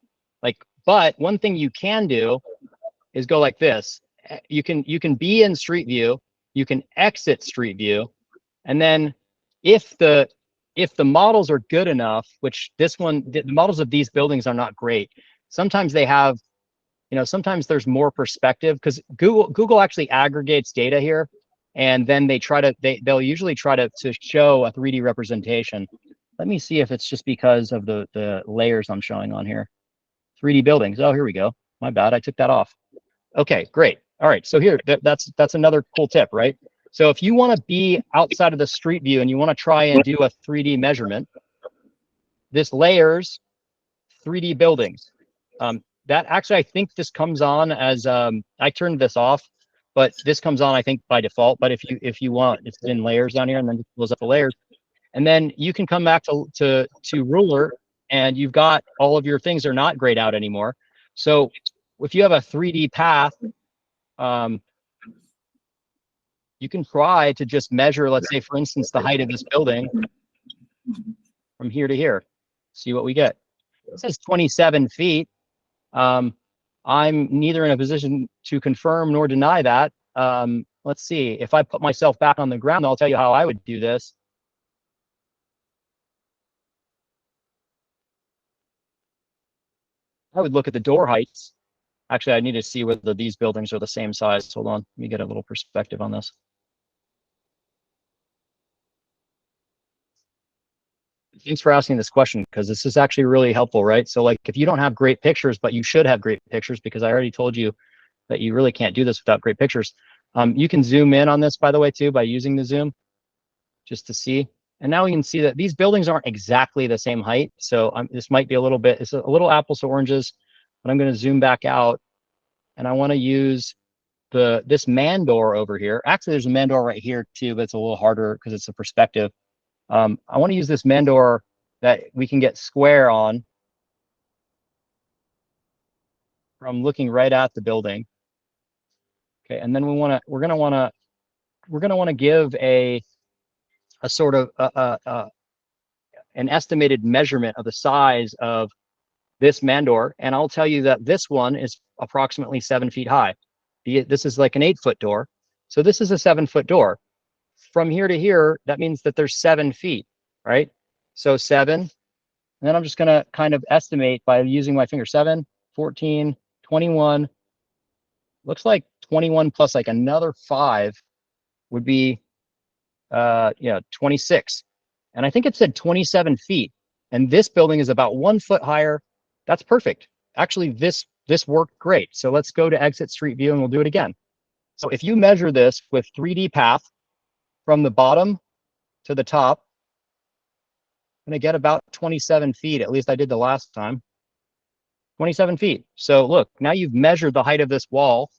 But one thing you can do is go like this. You can be in Street View, you can exit Street View, and then if the models are good enough, which the models of these buildings are not great. Sometimes they have, sometimes there's more perspective because Google actually aggregates data here, and then they'll usually try to show a 3D representation. Let me see if it's just because of the layers I'm showing on here. 3D buildings. Oh, here we go. My bad. I took that off. Okay, great. All right. So here, that's another cool tip, right? So if you want to be outside of the street view and you want to try and do a 3D measurement, this layers 3D buildings. That actually, I think this comes on as I turned this off, but this comes on, I think, by default. But if you want, it's in layers down here, and then it pulls up the layers. And then you can come back to ruler, and you've got all of your things are not grayed out anymore. So if you have a 3D path, you can try to just measure, let's say, for instance, the height of this building from here to here. See what we get. It says 27 feet. I'm neither in a position to confirm nor deny that. Let's see. If I put myself back on the ground, I'll tell you how I would do this. I would look at the door heights. Actually, I need to see whether these buildings are the same size. Hold on, let me get a little perspective on this. Thanks for asking this question, because this is actually really helpful, right? So like if you don't have great pictures, but you should have great pictures, because I already told you that you really can't do this without great pictures. You can zoom in on this, by the way, too, by using the zoom, just to see. And now we can see that these buildings aren't exactly the same height. So this might be a little bit, it's a little apples to oranges, but I'm going to zoom back out, and I want to use this man door over here. Actually, there's a man door right here too, but it's a little harder because it's a perspective. I want to use this man door that we can get square on from looking right at the building. Okay, and then we're gonna want to give a sort of an estimated measurement of the size of this man door, and I'll tell you that this one is approximately 7 feet high. This is like an 8-foot door, so this is a 7-foot door. From here to here, that means that there's 7 feet, right? So 7, and then I'm just gonna kind of estimate by using my finger. 7, 14, 21. Looks like 21 plus like another 5 would be 26. And I think it said 27 feet. And this building is about 1 foot higher. That's perfect. Actually, this worked great. So let's go to exit street view and we'll do it again. So if you measure this with 3D path from the bottom to the top, I'm gonna get about 27 feet. At least I did the last time. 27 feet. So look, now you've measured the height of this wall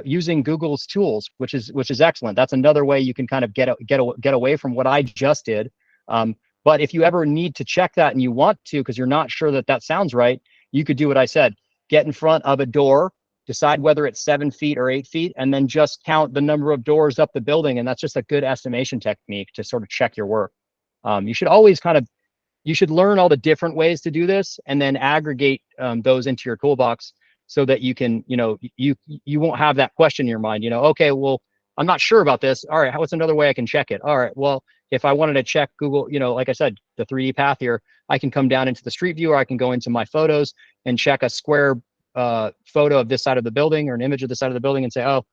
using Google's tools, which is excellent. That's another way you can kind of get away from what I just did. But if you ever need to check that and you want to, because you're not sure that sounds right, you could do what I said. Get in front of a door, decide whether it's 7 feet or 8 feet, and then just count the number of doors up the building. And that's just a good estimation technique to sort of check your work. You should always you should learn all the different ways to do this and then aggregate those into your toolbox so that you can, you won't have that question in your mind, okay, well, I'm not sure about this. All right, what's another way I can check it? All right, well, if I wanted to check Google, like I said, the 3D path here, I can come down into the street view, or I can go into my photos and check a square photo of this side of the building, or an image of the side of the building, and say, oh,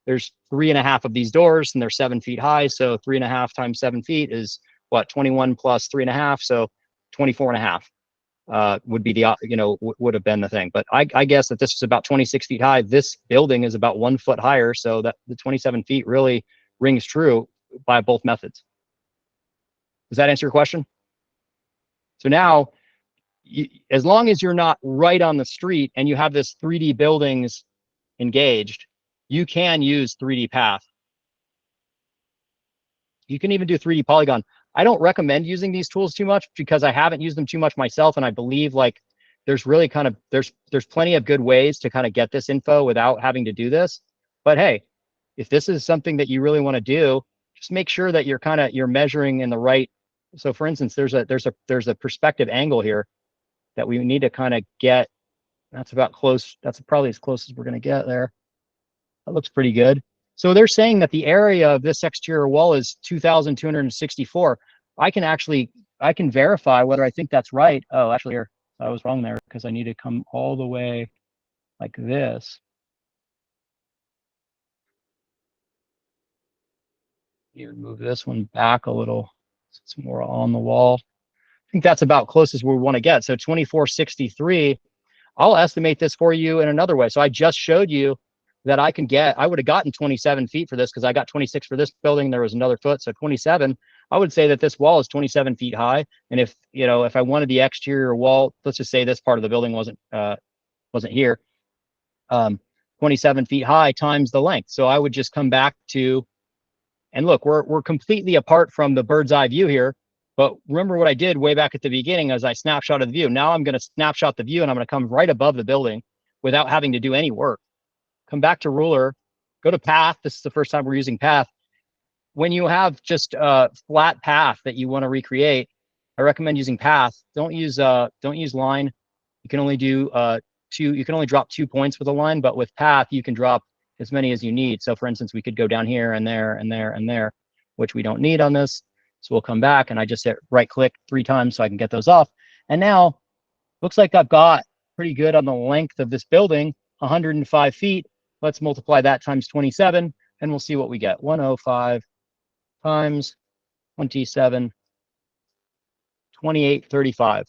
there's 3.5 of these doors and they're 7 feet high. So 3.5 times 7 feet is what, 21 plus 3.5. So 24.5 would be the, would have been the thing. But I guess that this is about 26 feet high. This building is about 1 foot higher. So that the 27 feet really rings true by both methods. Does that answer your question? So now, as long as you're not right on the street and you have this 3D buildings engaged, you can use 3D path. You can even do 3D polygon. I don't recommend using these tools too much because I haven't used them too much myself, and I believe like there's really kind of there's plenty of good ways to kind of get this info without having to do this. But hey, if this is something that you really want to do, just make sure that you're measuring in the right. So for instance, there's a perspective angle here that we need to kind of get. That's about close. That's probably as close as we're going to get there. That looks pretty good. So they're saying that the area of this exterior wall is 2,264. I can verify whether I think that's right. Oh, actually, here, I was wrong there because I need to come all the way like this. Even move this one back a little. So it's more on the wall. I think that's about closest we want to get. So 2463. I'll estimate this for you in another way. So I just showed you that I would have gotten 27 feet for this because I got 26 for this building. There was another foot, so 27. I would say that this wall is 27 feet high. And if I wanted the exterior wall, let's just say this part of the building wasn't here, 27 feet high times the length. So I would just come back to, and look, we're completely apart from the bird's eye view here. But remember what I did way back at the beginning as I snapshotted the view. Now I'm going to snapshot the view and I'm going to come right above the building without having to do any work. Come back to ruler, go to path. This is the first time we're using path. When you have just a flat path that you want to recreate, I recommend using path. Don't use line. You can only do you can only drop 2 points with a line, but with path, you can drop as many as you need. So for instance, we could go down here and there and there and there, which we don't need on this. So we'll come back and I just hit right click 3 times so I can get those off. And now looks like I've got pretty good on the length of this building, 105 feet. Let's multiply that times 27 and we'll see what we get. 105 times 27, 2835.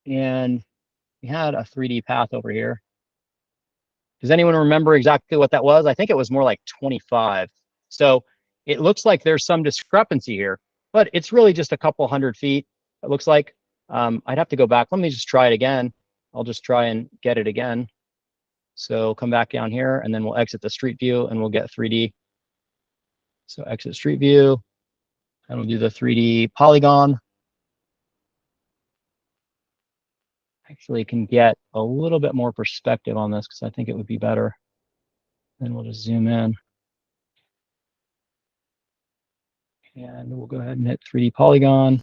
And we had a 3D path over here. Does anyone remember exactly what that was? I think it was more like 25. So it looks like there's some discrepancy here, but it's really just a couple 100 feet. It looks like I'd have to go back. Let me just try it again. I'll just try and get it again. So come back down here and then we'll exit the street view and we'll get 3D. So exit street view and we'll do the 3D polygon. Actually can get a little bit more perspective on this because I think it would be better. Then we'll just zoom in. And we'll go ahead and hit 3D polygon.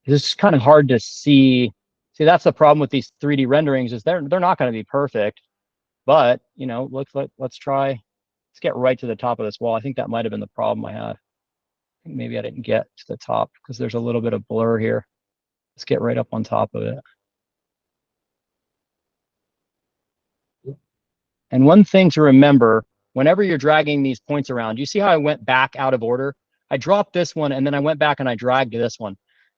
This is kind of hard to see. See, that's the problem with these 3D renderings is they're not going to be perfect. But let's try. Let's get right to the top of this wall. I think that might have been the problem I had. I think maybe I didn't get to the top because there's a little bit of blur here. Let's get right up on top of it. And one thing to remember, whenever you're dragging these points around, you see how I went back out of order? I dropped this one and then I went back and I dragged this one.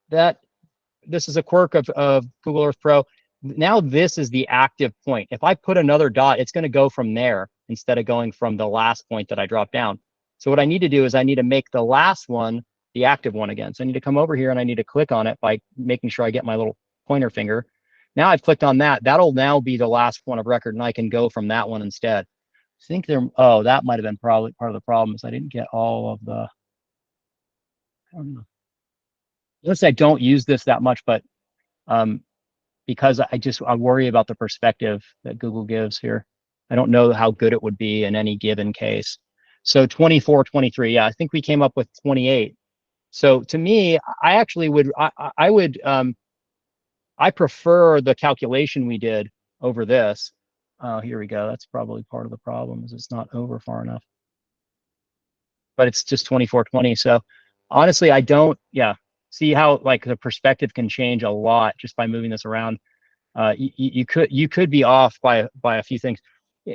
This is a quirk of Google Earth Pro. Now this is the active point. If I put another dot, it's going to go from there instead of going from the last point that I dropped down. So what I need to do is I need to make the last one the active one again. So I need to come over here and I need to click on it by making sure I get my little pointer finger. Now I've clicked on that. That'll now be the last one of record and I can go from that one instead. I think that might have been probably part of the problem is I didn't get all of the, I don't know. Notice I don't use this that much, but because I worry about the perspective that Google gives here. I don't know how good it would be in any given case. So 24, 23, yeah, I think we came up with 28. So to me, I actually would, I would I prefer the calculation we did over this. Here we go. That's probably part of the problem, is it's not over far enough. But it's just 2420. So honestly, I don't, yeah. See how like the perspective can change a lot just by moving this around. You could be off by a few things.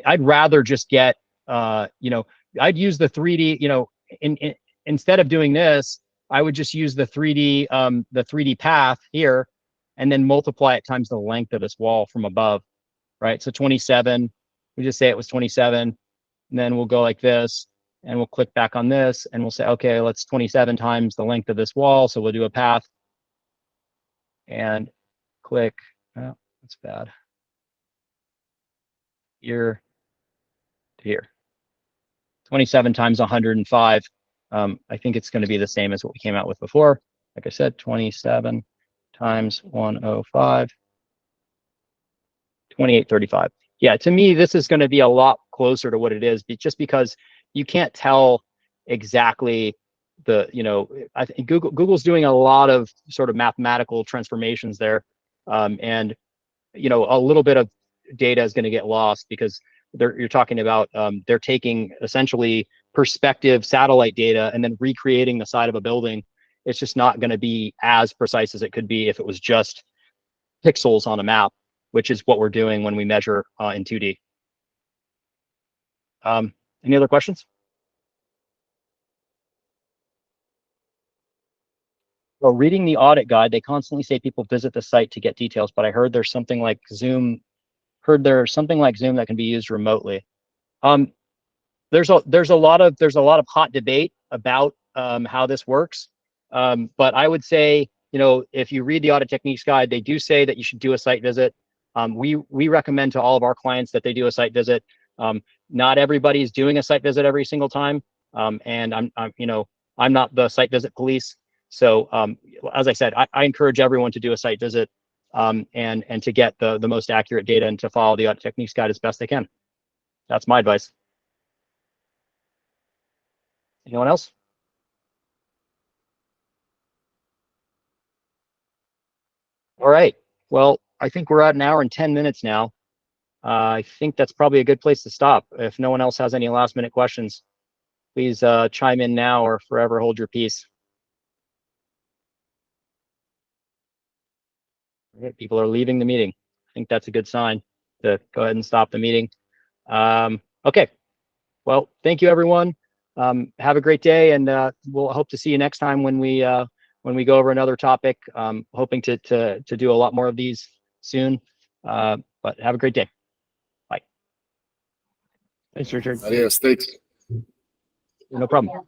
I'd rather just get, you know, I'd use the 3D, you know, instead of doing this, I would just use the 3D path here, and then multiply it times the length of this wall from above, right? So 27, we just say it was 27, and then we'll go like this, and we'll click back on this, and we'll say, okay, let's 27 times the length of this wall. So we'll do a path, and click. Oh, that's bad. Here to here. 27 times 105. I think it's going to be the same as what we came out with before. Like I said, 27 times 105, 2835. Yeah, to me, this is going to be a lot closer to what it is, just because you can't tell exactly the, you know, I think Google's doing a lot of sort of mathematical transformations there. And, you know, a little bit of data is going to get lost because you're talking about, they're taking essentially perspective satellite data and then recreating the side of a building. It's just not going to be as precise as it could be if it was just pixels on a map, which is what we're doing when we measure in 2D. Any other questions? Well, reading the audit guide, they constantly say people visit the site to get details, but I heard there's something like Zoom, that can be used remotely. There's a lot of hot debate about how this works. But I would say, you know, if you read the audit techniques guide, they do say that you should do a site visit. We recommend to all of our clients that they do a site visit. Not everybody's doing a site visit every single time. And I'm not the site visit police. So as I said, I encourage everyone to do a site visit and to get the most accurate data and to follow the audit techniques guide as best they can. That's my advice. Anyone else? All right. Well, I think we're at 1 hour and 10 minutes now. I think that's probably a good place to stop. If no one else has any last minute questions, please chime in now or forever hold your peace. Okay, people are leaving the meeting. I think that's a good sign to go ahead and stop the meeting. Okay. Well, thank you, everyone. Have a great day, and we'll hope to see you next time when we go over another topic. Hoping to do a lot more of these soon. But have a great day. Bye. Thanks, Richard. Adios, thanks. No problem.